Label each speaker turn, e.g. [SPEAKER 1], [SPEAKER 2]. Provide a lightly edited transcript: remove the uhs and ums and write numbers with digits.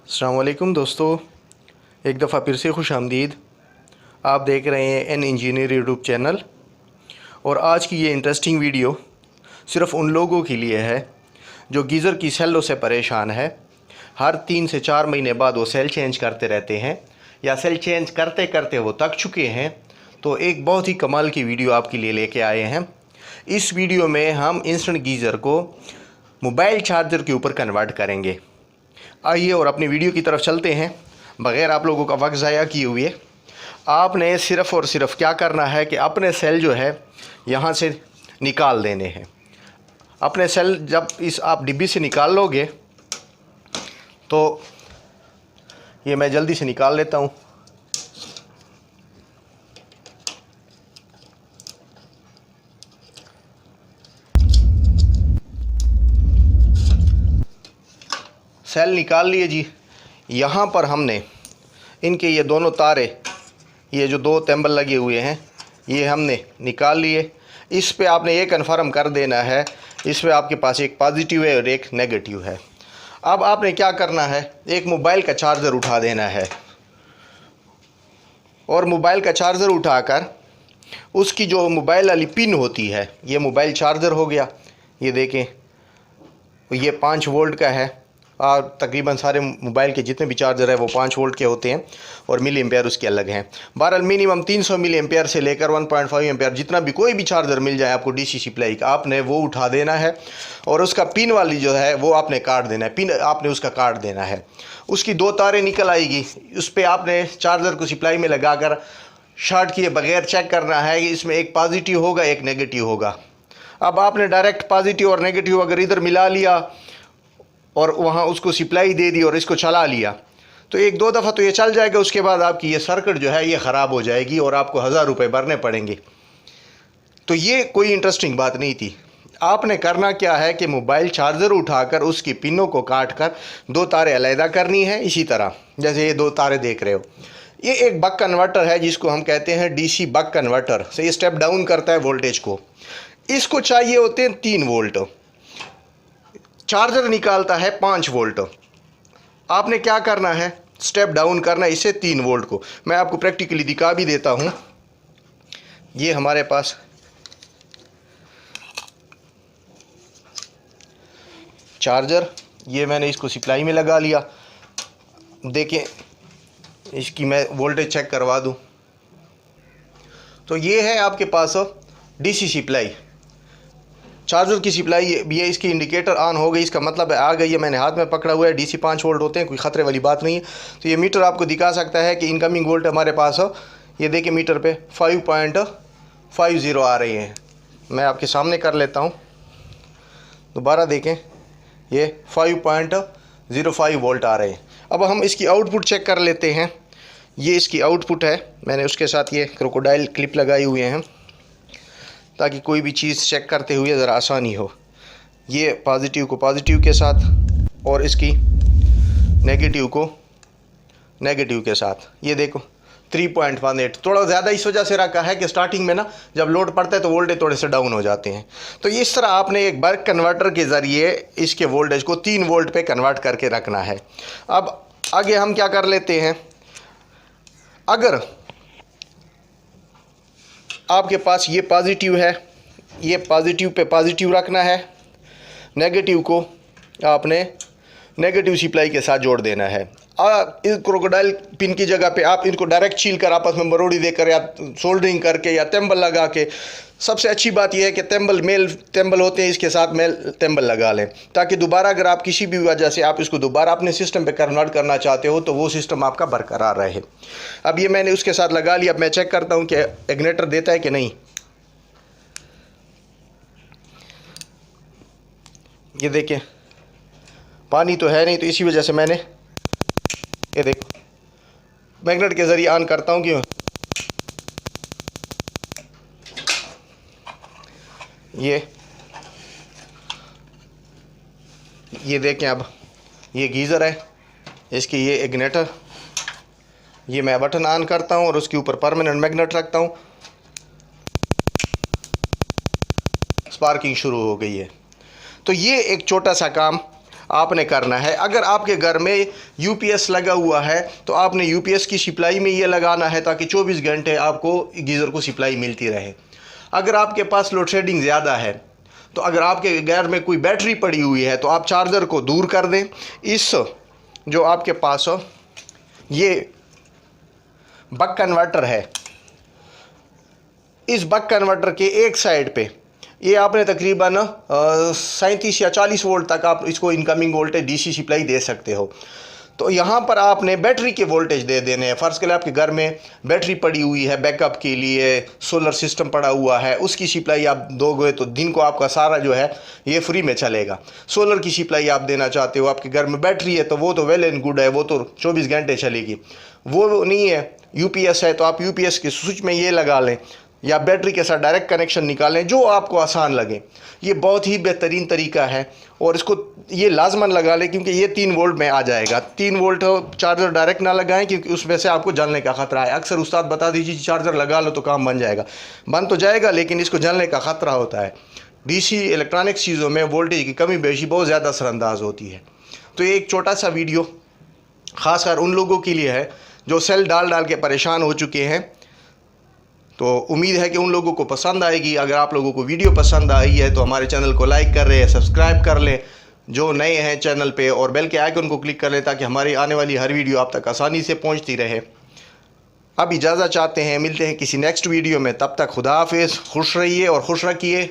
[SPEAKER 1] अस्सलाम वालेकुम दोस्तों, एक दफ़ा फिर से खुश आमदीद। आप देख रहे हैं एन इंजीनियर यूट्यूब चैनल। और आज की ये इंटरेस्टिंग वीडियो सिर्फ़ उन लोगों के लिए है जो गीज़र की सेलों से परेशान है। हर 3 से 4 महीने बाद वो सेल चेंज करते रहते हैं या सेल चेंज करते करते वो थक चुके हैं। तो एक बहुत ही कमाल की वीडियो आपके लिए लेके आए हैं। इस वीडियो में हम इंस्टेंट गीज़र को मोबाइल चार्जर के ऊपर कन्वर्ट करेंगे। आइए और अपनी वीडियो की तरफ चलते हैं बग़ैर आप लोगों का वक्त ज़ाया किए हुए। आपने सिर्फ़ और सिर्फ क्या करना है कि अपने सेल जो है यहाँ से निकाल देने हैं। अपने सेल जब इस आप डिब्बी से निकाल लोगे तो ये मैं जल्दी से निकाल लेता हूँ। सेल निकाल लिए जी। यहाँ पर हमने इनके ये दोनों तारे, ये जो 2 तेम्बल लगे हुए हैं, ये हमने निकाल लिए। इस पे आपने ये कन्फर्म कर देना है, इस पे आपके पास एक पॉजिटिव है और एक नेगेटिव है। अब आपने क्या करना है, एक मोबाइल का चार्जर उठा देना है और मोबाइल का चार्जर उठाकर उसकी जो मोबाइल वाली पिन होती है, ये मोबाइल चार्जर हो गया। ये देखें, ये 5 वोल्ट का है और तकरीबन सारे मोबाइल के जितने भी चार्जर है वो 5 वोल्ट के होते हैं और मिली एम्पेयर उसके अलग हैं। बहरहाल मिनिमम 300 मिली एम्पेयर से लेकर 1.5 एम्पेयर जितना भी कोई भी चार्जर मिल जाए आपको डीसी सप्लाई का, आपने वो उठा देना है और उसका पिन वाली जो है वो आपने काट देना है। पिन आपने उसका काट देना है। उसकी 2 तारें निकल आएगी, उस पर आपने चार्जर को सप्लाई में लगा कर शॉर्ट किए बगैर चेक करना है कि इसमें एक पॉजिटिव होगा एक नेगेटिव होगा। अब आपने डायरेक्ट पॉजिटिव और नेगेटिव अगर इधर मिला लिया और वहाँ उसको सप्लाई दे दी और इसको चला लिया तो 1-2 दफ़ा तो ये चल जाएगा। उसके बाद आपकी ये सर्किट जो है ये ख़राब हो जाएगी और आपको 1000 रुपये भरने पड़ेंगे। तो ये कोई इंटरेस्टिंग बात नहीं थी। आपने करना क्या है कि मोबाइल चार्जर उठाकर उसकी पिनों को काट कर 2 तारें अलहदा करनी है। इसी तरह जैसे ये 2 तारें देख रहे हो, ये एक बक कन्वर्टर है जिसको हम कहते हैं डीसी बक कन्वर्टर से। ये स्टेप डाउन करता है वोल्टेज को। इसको चाहिए होते हैं 3 वोल्ट, चार्जर निकालता है 5 वोल्ट। आपने क्या करना है, स्टेप डाउन करना है इसे 3 वोल्ट को। मैं आपको प्रैक्टिकली दिखा भी देता हूँ। ये हमारे पास चार्जर, ये मैंने इसको सप्लाई में लगा लिया। देखें, इसकी मैं वोल्टेज चेक करवा दूँ तो ये है आपके पास डीसी सप्लाई, चार्जर की सप्लाई। ये इसकी इंडिकेटर ऑन हो गई, इसका मतलब है आ गई है। मैंने हाथ में पकड़ा हुआ है, डीसी 5 वोल्ट होते हैं, कोई ख़तरे वाली बात नहीं है। तो ये मीटर आपको दिखा सकता है कि इनकमिंग वोल्ट हमारे पास हो। ये देखिए मीटर पे 5.50 आ रही हैं। मैं आपके सामने कर लेता हूँ, दोबारा देखें, ये 5.05 वोल्ट आ रहे हैं। अब हम इसकी आउटपुट चेक कर लेते हैं। ये इसकी आउटपुट है। मैंने उसके साथ ये क्रोकोडाइल क्लिप लगाई हुए हैं ताकि कोई भी चीज़ चेक करते हुए ज़रा आसानी हो। ये पॉजिटिव को पॉजिटिव के साथ और इसकी नेगेटिव को नेगेटिव के साथ। ये देखो 3.18, थोड़ा ज़्यादा इस वजह से रखा है कि स्टार्टिंग में ना जब लोड पड़ता है तो वोल्टेज थोड़े से डाउन हो जाते हैं। तो इस तरह आपने एक बक कन्वर्टर के ज़रिए इसके वोल्टेज को 3 वोल्ट पे कन्वर्ट करके रखना है। अब आगे हम क्या कर लेते हैं, अगर आपके पास ये पॉजिटिव है, ये पॉजिटिव पे पॉजिटिव रखना है, नेगेटिव को आपने नेगेटिव सप्लाई के साथ जोड़ देना है। इस क्रोकोडाइल पिन की जगह पे आप इनको डायरेक्ट छील कर आपस में मरोड़ी देकर या सोल्डरिंग करके या तेम्बल लगा के, सबसे अच्छी बात यह है कि तेम्बल मेल तेम्बल होते हैं, इसके साथ मेल तेम्बल लगा लें ताकि दोबारा अगर आप किसी भी वजह से आप इसको दोबारा अपने सिस्टम पे कन्वर्ट करना चाहते हो तो वो सिस्टम आपका बरकरार रहे। अब ये मैंने उसके साथ लगा लिया। अब मैं चेक करता हूँ कि इग्निटर देता है कि नहीं। ये देखें, पानी तो है नहीं, तो इसी वजह से मैंने ये देखो मैग्नेट के ज़रिए ऑन करता हूँ। क्यों, ये देखें, अब ये गीज़र है, इसकी ये इग्निटर, ये मैं बटन ऑन करता हूँ और उसके ऊपर परमानेंट मैग्नेट रखता हूँ। स्पार्किंग शुरू हो गई है। तो ये एक छोटा सा काम आपने करना है। अगर आपके घर में यूपीएस लगा हुआ है तो आपने यूपीएस की सप्लाई में ये लगाना है ताकि 24 घंटे आपको गीज़र को सप्लाई मिलती रहे। अगर आपके पास लोड शेडिंग ज़्यादा है तो अगर आपके घर में कोई बैटरी पड़ी हुई है तो आप चार्जर को दूर कर दें। इस जो आपके पास ये बक कन्वर्टर है, इस बक कन्वर्टर के एक साइड पे ये आपने तकरीबन 37 या 40 वोल्ट तक आप इसको इनकमिंग वोल्टेज डीसी सप्लाई दे सकते हो। तो यहाँ पर आपने बैटरी के वोल्टेज दे देने हैं। फ़र्ज़ के लिए आपके घर में बैटरी पड़ी हुई है, बैकअप के लिए सोलर सिस्टम पड़ा हुआ है, उसकी सप्लाई आप दोगे तो दिन को आपका सारा जो है ये फ्री में चलेगा। सोलर की सप्लाई आप देना चाहते हो, आपके घर में बैटरी है तो वो तो वेल एंड गुड है, वो तो 24 घंटे चलेगी। वो नहीं है, यूपीएस है तो आप यूपीएस के स्विच में ये लगा लें या बैटरी के साथ डायरेक्ट कनेक्शन निकालें, जो आपको आसान लगे। ये बहुत ही बेहतरीन तरीका है और इसको ये लाजमन लगा लें क्योंकि ये 3 वोल्ट में आ जाएगा। 3 वोल्ट चार्जर डायरेक्ट ना लगाएं क्योंकि उसमें से आपको जलने का ख़तरा है। अक्सर उस्ताद बता दीजिए चार्जर लगा लो तो काम बन जाएगा, बन तो जाएगा लेकिन इसको जलने का ख़तरा होता है। डीसी इलेक्ट्रॉनिक्स चीज़ों में वोल्टेज की कमी बेशी बहुत ज़्यादा असरअंदाज होती है। तो ये एक छोटा सा वीडियो ख़ासकर उन लोगों के लिए है जो सेल डाल डाल के परेशान हो चुके हैं। तो उम्मीद है कि उन लोगों को पसंद आएगी। अगर आप लोगों को वीडियो पसंद आई है तो हमारे चैनल को लाइक कर रहे हैं, सब्सक्राइब कर लें जो नए हैं चैनल पे, और बेल के आइकन को क्लिक कर लें ताकि हमारी आने वाली हर वीडियो आप तक आसानी से पहुंचती रहे। अब इजाज़त चाहते हैं, मिलते हैं किसी नेक्स्ट वीडियो में। तब तक खुदा हाफिज़, खुश रहिए और खुश रखिए।